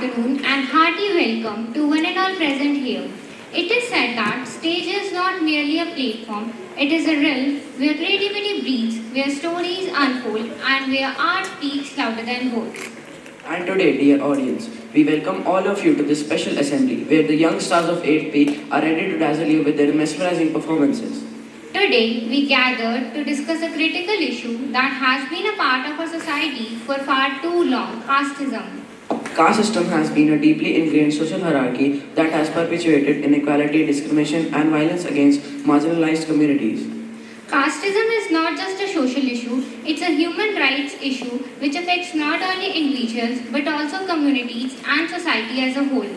afternoon and hearty welcome to one and all present here. It is said that stage is not merely a platform, it is a realm where creativity breathes, where stories unfold, and where art speaks louder than words. And today, dear audience, we welcome all of you to this special assembly where the young stars of 8P are ready to dazzle you with their mesmerizing performances. Today, we gathered to discuss a critical issue that has been a part of our society for far too long, casteism. Caste system has been a deeply ingrained social hierarchy that has perpetuated inequality, discrimination, and violence against marginalized communities. Casteism is not just a social issue, it's a human rights issue which affects not only individuals but also communities and society as a whole.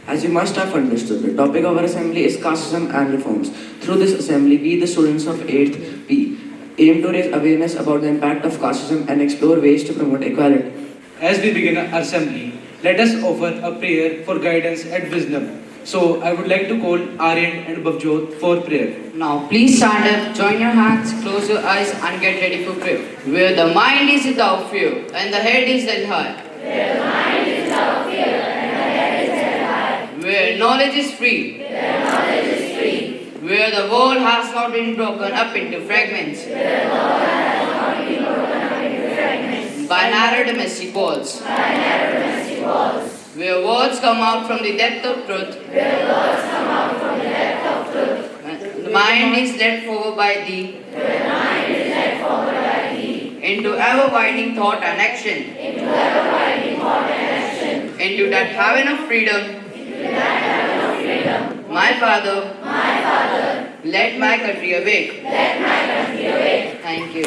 As you must have understood, the topic of our assembly is casteism and reforms. Through this assembly, we, the students of 8th P, aim to raise awareness about the impact of casteism and explore ways to promote equality. As we begin our assembly, let us offer a prayer for guidance and wisdom. So, I would like to call Aryan and Bhavjot for prayer. Now please stand up, join your hands, close your eyes and get ready for prayer. Where the mind is without fear and the head is held high. Where the mind is without fear and the head is held high. Where knowledge is free. Where knowledge is free. Where the world has not been broken up into fragments. Where the world has not been broken up into fragments. By narrow domestic walls. By narrow domestic walls. Where words come out from the depth of truth. Where words come out from the depth of truth. The mind is led forward by thee. Where the mind is led forward by thee. Into ever-widening thought and action. Into ever-widening thought and action. Into that heaven of freedom. Into that heaven of freedom. My Father. My Father. Let my country awake. Let my country awake. Thank you.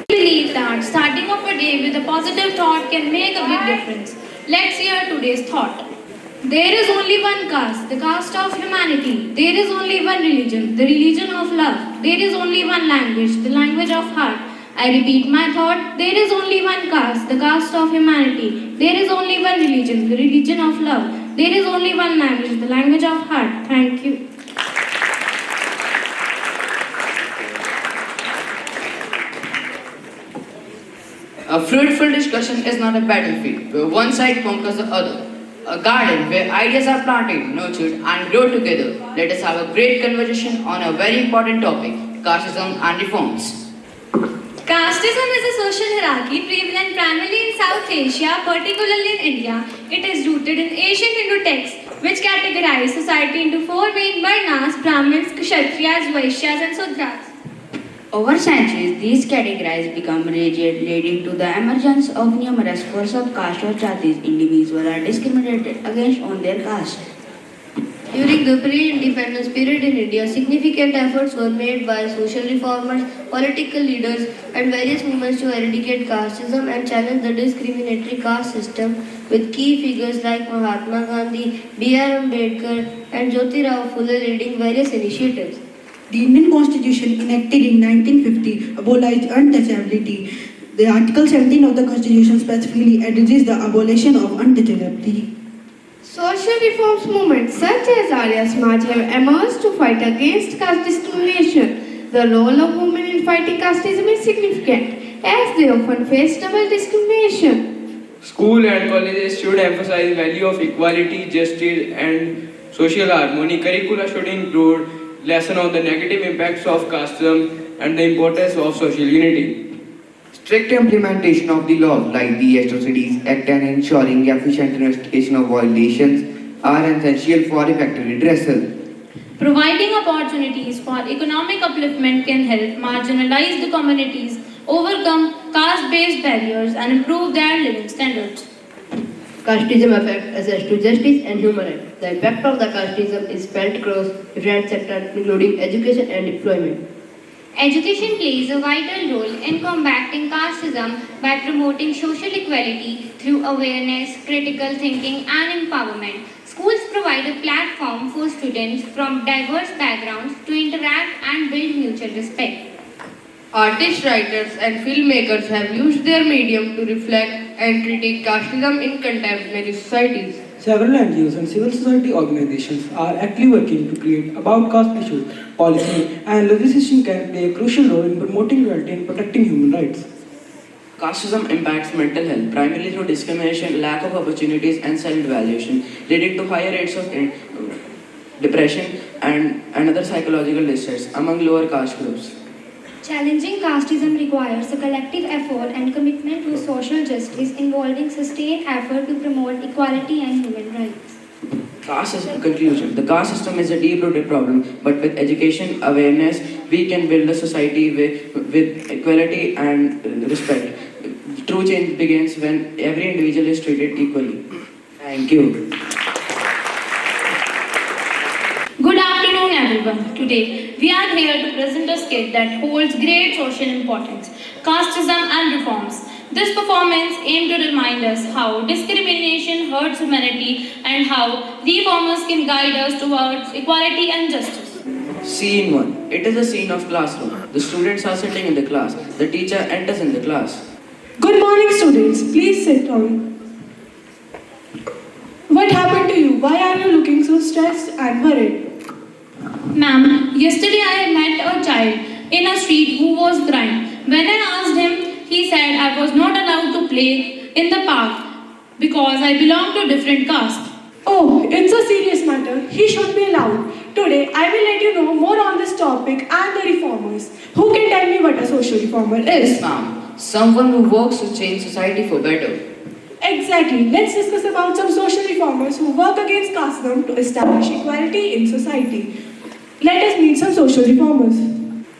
We believe that starting off a day with a positive thought can make a big difference. Let's hear today's thought. There is only one caste, the caste of humanity. There is only one religion, the religion of love. There is only one language, the language of heart. I repeat my thought. There is only one caste, the caste of humanity. There is only one religion, the religion of love. There is only one language, the language of heart. Thank you. A fruitful discussion is not a battlefield where one side conquers the other. A garden where ideas are planted, nurtured, and grow together. Let us have a great conversation on a very important topic, casteism and reforms. Casteism is a social hierarchy prevalent primarily in South Asia, particularly in India. It is rooted in ancient Hindu texts, which categorize society into four main varnas: Brahmins, Kshatriyas, Vaishyas, and Sudras. Over centuries, these categories become rigid, leading to the emergence of numerous forms of caste or jatis. Individuals are discriminated against on their caste. During the pre-independence period in India, significant efforts were made by social reformers, political leaders, and various movements to eradicate casteism and challenge the discriminatory caste system, with key figures like Mahatma Gandhi, B.R. Ambedkar, and Jyotirao Phule leading various initiatives. The Indian Constitution, enacted in 1950, abolished untouchability. The Article 17 of the Constitution specifically addresses the abolition of untouchability. Social reforms movements such as Arya Samaj have emerged to fight against caste discrimination. The role of women in fighting casteism is significant, as they often face double discrimination. School and colleges should emphasize value of equality, justice, and social harmony. Curricula should include lesson on the negative impacts of casteism and the importance of social unity. Strict implementation of the laws like the Atrocities Act and ensuring efficient investigation of violations are essential for effective redressal. Providing opportunities for economic upliftment can help marginalize the communities, overcome caste-based barriers, and improve their living standards. Casteism affects access to justice and human rights. The impact of the casteism is felt across different sectors, including education and employment. Education plays a vital role in combating casteism by promoting social equality through awareness, critical thinking, and empowerment. Schools provide a platform for students from diverse backgrounds to interact and build mutual respect. Artists, writers, and filmmakers have used their medium to reflect and critique casteism in contemporary societies. Several NGOs and civil society organizations are actively working to create about caste issues. Policy and legislation can play a crucial role in promoting equality and protecting human rights. Casteism impacts mental health primarily through discrimination, lack of opportunities, and self-evaluation, leading to higher rates of depression and other psychological distress among lower caste groups. Challenging casteism requires a collective effort and commitment to social justice involving sustained effort to promote equality and human rights. Caste system conclusion. The caste system is a deep-rooted problem, but with education, awareness, we can build a society with equality and respect. True change begins when every individual is treated equally. Thank you. Good afternoon, everyone. Today, we are here to present a skit that holds great social importance, casteism and reforms. This performance aimed to remind us how discrimination hurts humanity and how reformers can guide us towards equality and justice. Scene 1. It is a scene of classroom. The students are sitting in the class. The teacher enters in the class. Good morning, students. Please sit down. What happened to you? Why are you looking so stressed and worried? Ma'am, yesterday I met a child in a street who was crying. When I asked him, he said I was not allowed to play in the park because I belong to different caste. Oh, it's a serious matter. He should be allowed. Today, I will let you know more on this topic and the reformers. Who can tell me what a social reformer is? Yes, ma'am. Someone who works to change society for better. Exactly. Let's discuss about some social reformers who work against casteism to establish equality in society. Let us meet some social reformers.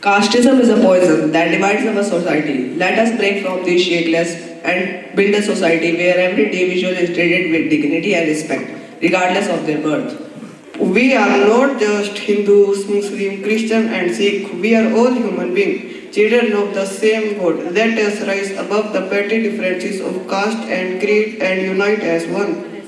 Casteism is a poison that divides our society. Let us break from this shakeless and build a society where every individual is treated with dignity and respect, regardless of their birth. We are not just Hindus, Muslim, Christian and Sikh. We are all human beings, children of the same God. Let us rise above the petty differences of caste and creed and unite as one.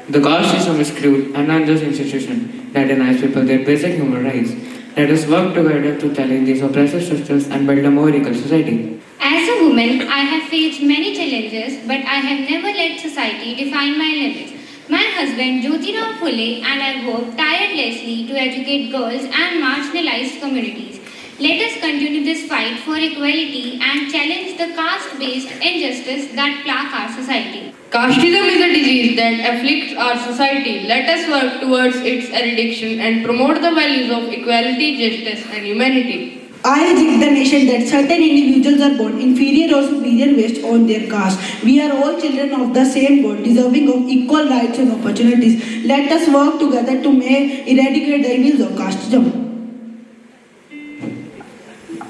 The caste system is cruel and unjust institution that denies people their basic human rights. Let us work together to challenge these oppressive systems and build a more equal society. As a woman, I have faced many challenges, but I have never let society define my limits. My husband, Jyotirao Phule, and I work tirelessly to educate girls and marginalized communities. Let us continue this fight for equality and challenge the caste-based injustice that plague our society. Casteism is a disease that afflicts our society. Let us work towards its eradication and promote the values of equality, justice and humanity. I reject the notion that certain individuals are born inferior or superior based on their caste. We are all children of the same God, deserving of equal rights and opportunities. Let us work together to eradicate the evils of casteism.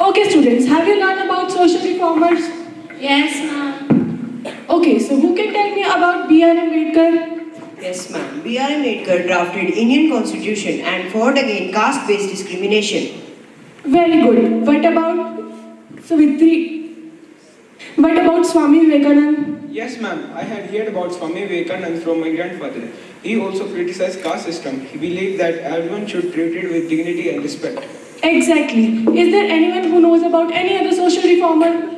Okay, students, have you learned about social reformers? Yes, ma'am. Okay, so who can tell me about B.R. Ambedkar? Yes, ma'am. B.R. Ambedkar drafted Indian Constitution and fought against caste-based discrimination. Very good. What about Savitri? What about Swami Vivekanand? Yes, ma'am. I had heard about Swami Vivekanand from my grandfather. He also criticized caste system. He believed that everyone should be treated with dignity and respect. Exactly. Is there anyone who knows about any other social reformer?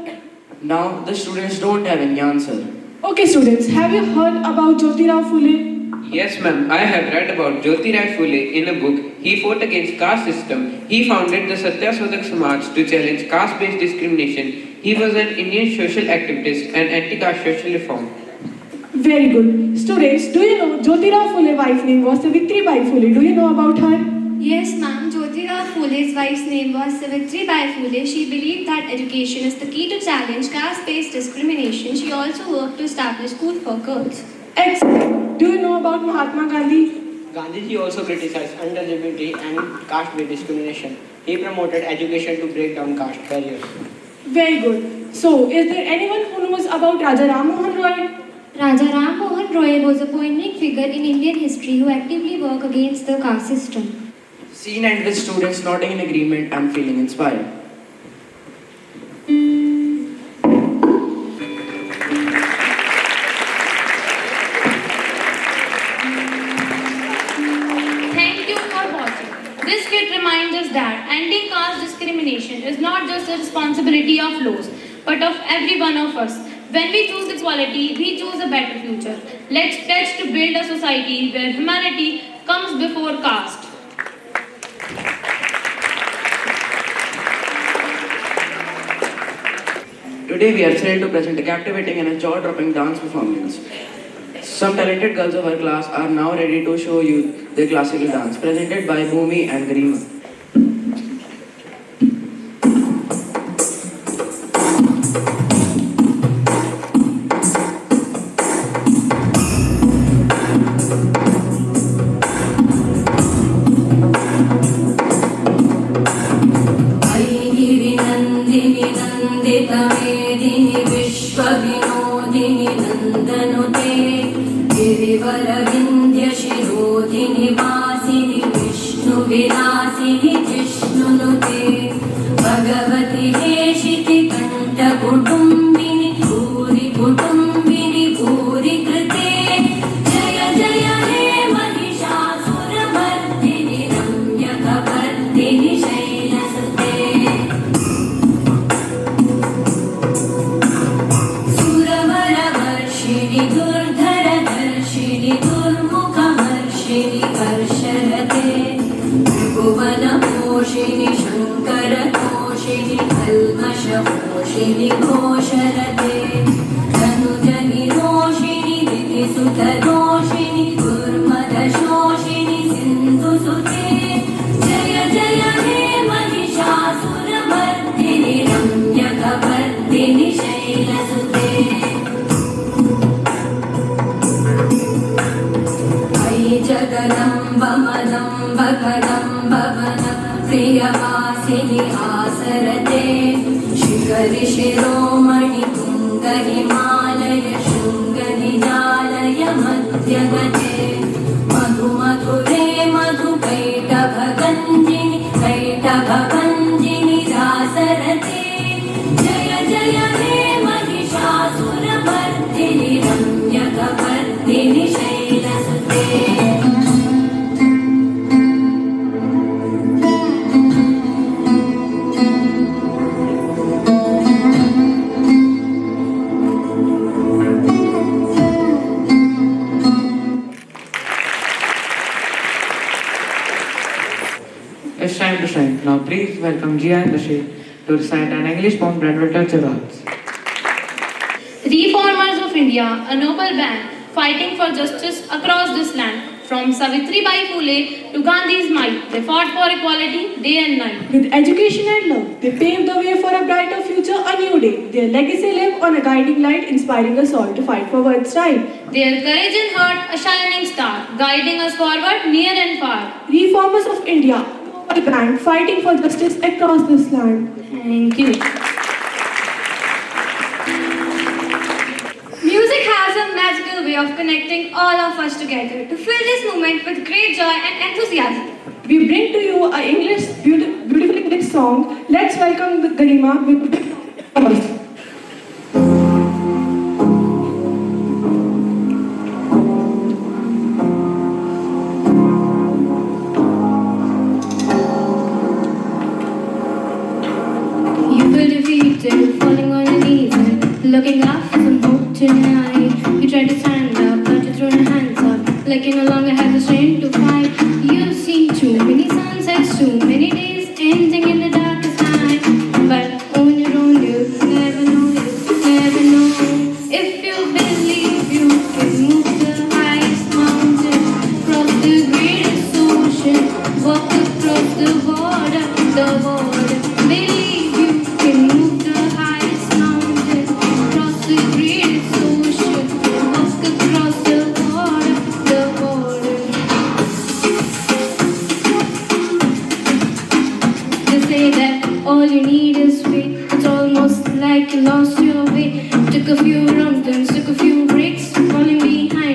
Now, the students don't have any answer. Okay, students, have you heard about Jyotirao Phule? Yes, ma'am. I have read about Jyotirao Phule in a book. He fought against caste system. He founded the Satya Sodhak Samaj to challenge caste-based discrimination. He was an Indian social activist and anti-caste social reform. Very good. Students, do you know Jyotirao Phule's wife's name was Savitri Bai Phule? Do you know about her? Yes, ma'am. Jyotirao Phule's wife's name was Savitri Bai Phule. She believed that education is the key to challenge caste-based discrimination. She also worked to establish schools for girls. Excellent. Do you know about Mahatma Gandhi? Gandhiji also criticized untouchability and caste-based discrimination. He promoted education to break down caste barriers. Very good. So, is there anyone who knows about Raja Ram Mohan Roy? Raja Ram Mohan Roy was a poignant figure in Indian history who actively worked against the caste system. Scene and with students nodding in agreement and feeling inspired. Thank you for watching. This skit reminds us that ending caste discrimination is not just a responsibility of laws, but of every one of us. When we choose equality, we choose a better future. Let's pledge to build a society where humanity comes before caste. Today we are thrilled to present a captivating and a jaw-dropping dance performance. Some talented girls of our class are now ready to show you their classical dance, presented by Bhumi and Garima. Nandini Nandit मेदिनी विश्वविनोदिनी नंदनुते गिरिवर विंध्य शिरोधिनि वासिनि विष्णु विलासिनि जिष्णुनुते भगवति हेशिति कंठ कुटुंबिनि भूरि कुटुंबिनि भूरि कृते जय जय हे महिषासुरमर्दिनि रम्यकपर्दिनि शैलसुते सुरवरवर्षिणि दुर्धरदर्शिनि दुर्मुखमर्षिणि कर्षरते त्रिभुवनपोषिणि शङ्करतोषिणि कल्मषपोषिणि घोषरते तनुजनिरोषिणि दितिसुतदोषिणि दुर्मदशोषिणि सिन्धुसुते जय जय हे महिषासुरमर्दिनि रम्यकपर्दिनि शैलसुते अयि जगदम्ब मदम्ब कदम्ब वन प्रियवासिनि आसरते शिखरि शिरोमणि तुङ्ग हिमालय शृङ्गनिजालय मध्यगते मधु मधुरे मधु कैटभगञ्जिनि कैटभगञ्जिनि रासरते जय जय हे Mahishasuramardini रम्यकपर्दिनि शैलसुते It's time to shine. Now please welcome Jia and Rashid to recite an English poem that will touch your hearts. Reformers of India, a noble band fighting for justice across this land. From Savitribai Phule to Gandhi's might, they fought for equality day and night. With education and love, they paved the way for a brighter future, a new day. Their legacy live on a guiding light, inspiring us all to fight for what's right. Their courage and heart, a shining star, guiding us forward near and far. Reformers of India, a band fighting for justice across this land. Thank you. Music has a magical way of connecting all of us together to fill this moment with great joy and enthusiasm. We bring to you a beautiful English song. Let's welcome Garima with applause. You feel defeated, falling on your knees and looking up for some hope tonight. You try to stand up, but you throw your hands up, like you no longer have the strength to fight. You've seen too many sunsets, too many days ending in the darkest night. But on your own, you never know, if you believe you can move the highest mountain, cross the greatest ocean, walk across the border. Believe you can move the highest mountain, cross the greatest ocean, walk across the border. They say that all you need is faith. It's almost like you lost your way. Took a few wrong turns, took a few breaks, falling behind.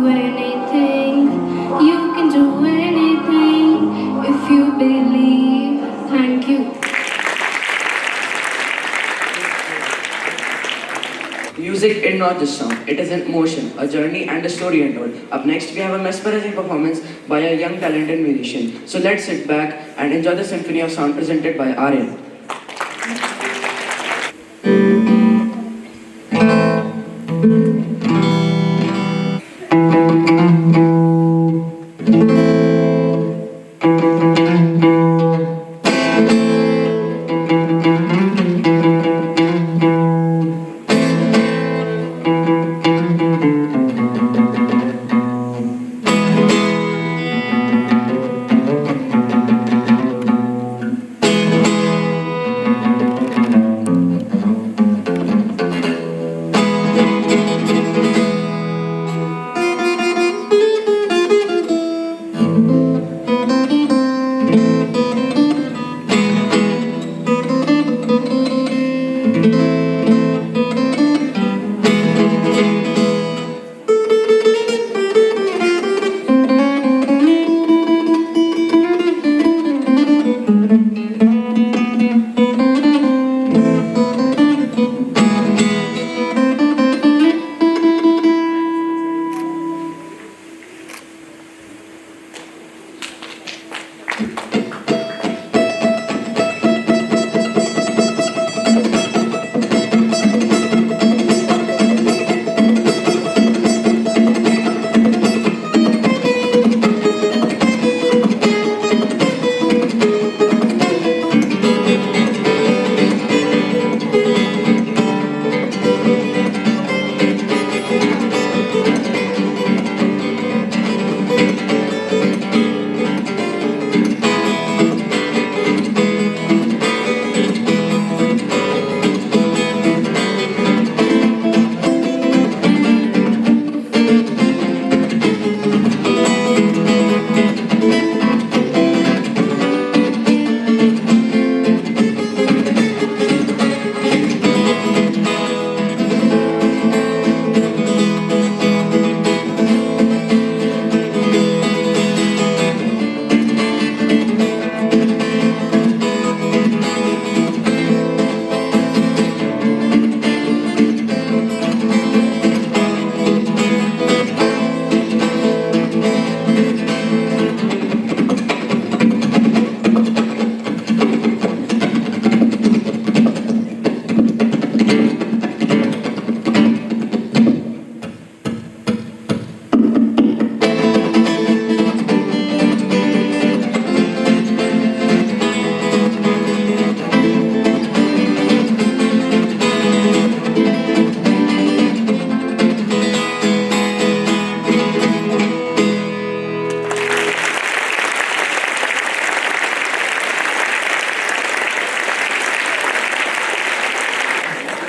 anything. You can do anything if you believe. Thank you. Music is not just sound, it is an emotion, a journey and a story untold. Up next, we have a mesmerizing performance by a young talented musician. So let's sit back and enjoy the symphony of sound presented by Aryan.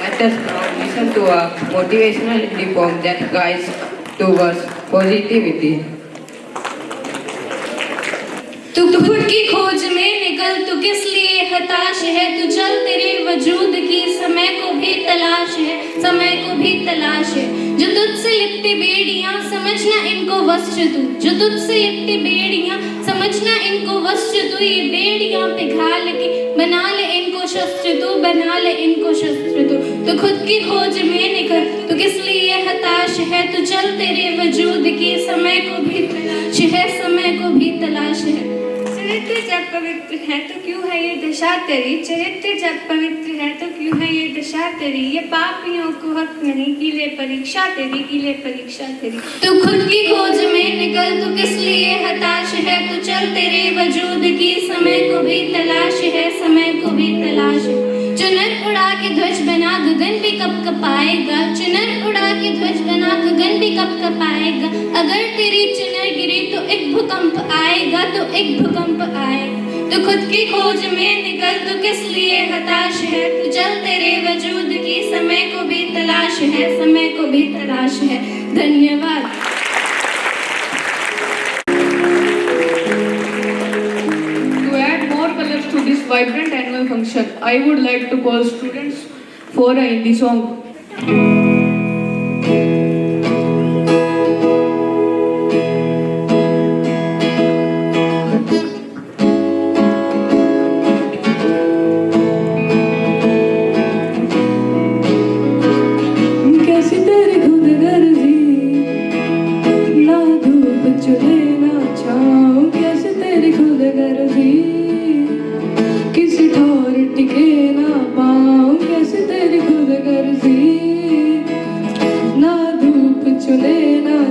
Let us now listen to a motivational Hindi poem that guides towards positivity. तू खुद की खोज में निकल, तू किस लिए हताश है, तू चल तेरे वजूद की समय को भी तलाश है, समय को भी तलाश है। जो तुझसे लिपटी बेड़ियां समझना इनको वस्त्र तू, जो तुझसे लिपटी बेड़ियां समझना इनको वस्त्र तू, ये बेड़ियां पिघाल के बना ले इनको शस्त्र तू, बना ले इनको शस्त्र तू। तू खुद की खोज में निकल, तू किस लिए हताश है, तू चल तेरे वजूद की समय को भी तलाश है, समय को भी तलाश है। चरित्र जब पवित्र है तो क्यों है ये दशा तेरी, चरित्र जब पवित्र है तो क्यों है ये दशा तेरी, ये पापियों को हक नहीं की ले परीक्षा तेरी, की ले परीक्षा तेरी। तू खुद की खोज में निकल, तू किस लिए हताश है, तू चल तेरे वजूद की समय को भी तलाश है, समय को भी तलाश है। चुनर उड़ा के ध्वज बना गगन भी कब कपाएगा, चुनर उड़ा के ध्वज बना गगन भी कब कपाएगा, अगर तेरी चुनर गिरी तो एक भूकंप आएगा, तो एक भूकंप आएगा। तो खुद की खोज में निकल, तू किस लिए हताश है, तू चल तेरे वजूद की समय को भी तलाश है, समय को भी तलाश है। धन्यवाद। To add more colors to this vibrant annual function, I would like to call students for a Hindi song.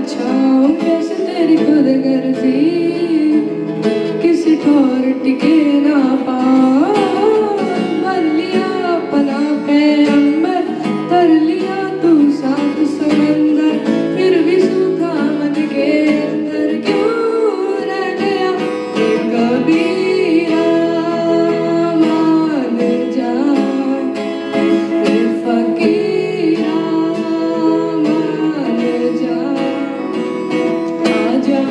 छाँव कैसे तेरी खुद गर्जी किसी ठोर टिके ना पाओ भर लिया अपना पैगंबर तर लिया तू साथ समंदर फिर भी सूखा मन के अंदर क्यों रह गया ये कबीरा मान जा ये फकीरा मान जा आजा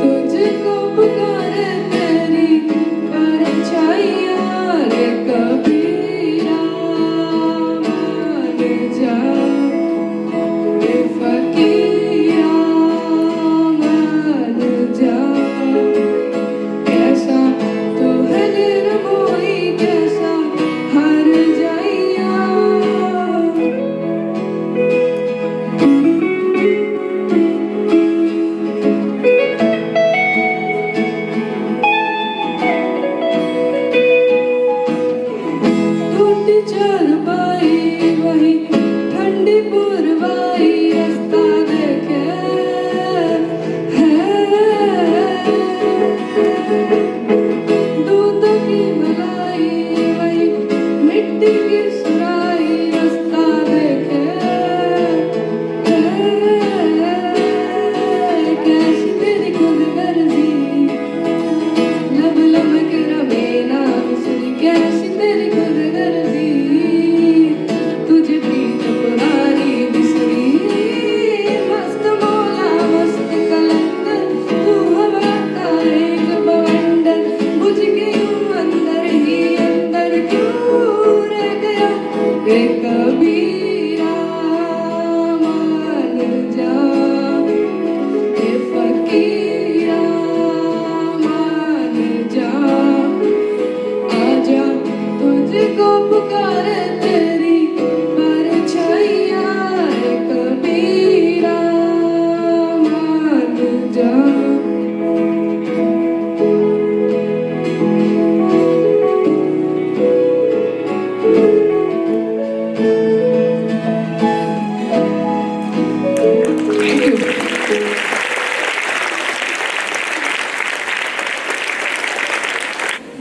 तुझको पुकारे तेरी परछाइयाँ रे कबीरा मान जा ये फकीरा मान जा कैसा तू है निर्मोही कैसा हर जाइया टूटी चारपाई वही ठंडी पुरवाई रास्ता देखे दूध की मलाई वही मिट्टी की सुराई रास्ता देखे कैसी तेरी खुद गर्जी लब लब के रमे ना बिसरी कैसी तेरी खुद गर्जी तुझे प्रीत पुरानी बिसरी मस्त मौला मस्त कलंदर तू हवा का एक बवंडर बुझ के यूं अंदर ही अंदर क्यों रह गया वे कबीरा मान जा ये फकीरा मान जा आजा तुझको पुकारे तेरी परछाइयाँ रे कबीरा मान जा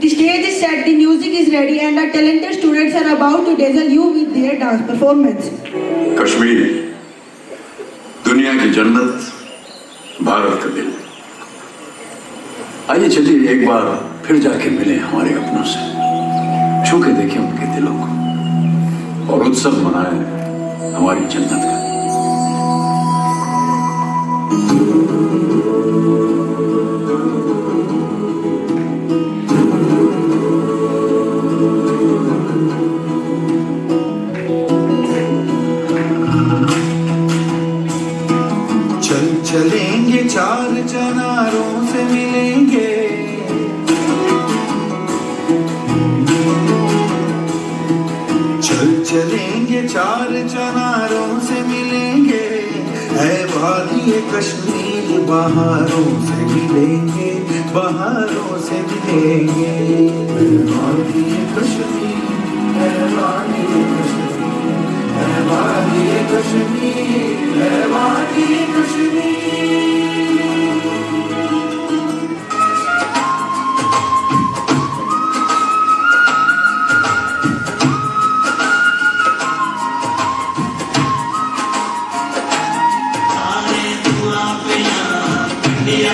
The stage is set, the music is ready, and our talented students are about to dazzle you with their dance performance. Kashmir दुनिया की जन्नत, भारत का दिल। आइए चलिए एक बार फिर जाके मिलें हमारे अपनों से, छू के देखें उनके दिलों को और उत्सव मनाएं हमारी जन्नत का। चल चलेंगे चार चनारों से मिलेंगे चल चलेंगे चार चनारों से मिलेंगे है वादी कश्मीर बहारों से मिलेंगे बहारों से मिलेंगे वादी कश्मीर है वादी कश्मीर है वादी कश्मीर है वादी कश्मीर इंडिया